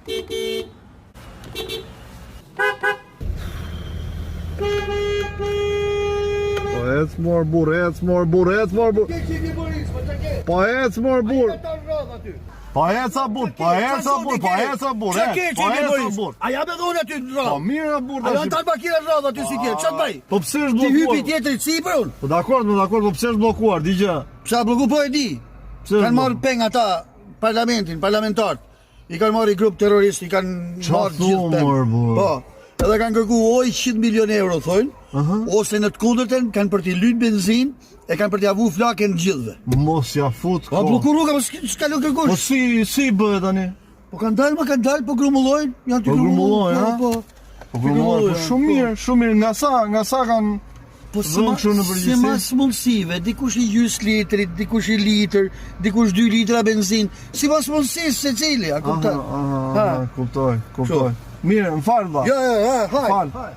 Po ec mor burr, ec mor burr, ec mor burr. Po ec mor burr. Po eca burr, po eca burr, po eca burr. Po eca burr. A ja me dhone aty në rradh. Po mirë burr. A janë talë makina në rradh aty si ke, ç'a bëj? Po pse është Ti hypi bllokuar? tjetër sipër unë. Po dakord, po pse është bllokuar? Digja. Pse blloku po e di. Kanë marrë peng ata parlamentarët. I kanë marrë grup terrorist, i kanë marrë gjithë peng. Po. Edhe kanë kërku oj 100 milion euro thonë, ose në të kundërtën kanë për t'i lynë benzinë, e kanë për t'i avu flakën gjithëve. Mos ja fut. Po blloku rruga, po s'ka lë kërkush. Po si bëhet tani? Po kanë dalë, po grumullojnë, janë të grumullojnë, ha? po. Po grumullojnë, po shumë mirë, nga sa kanë po si mas mundësive, dikush i gjys litrit, dikush i litër, dikush 2 litra benzinë, si mas mundësisë secili, a kupton? Kuptoj. Mirë, më fal valla. Ja, haj. Fal.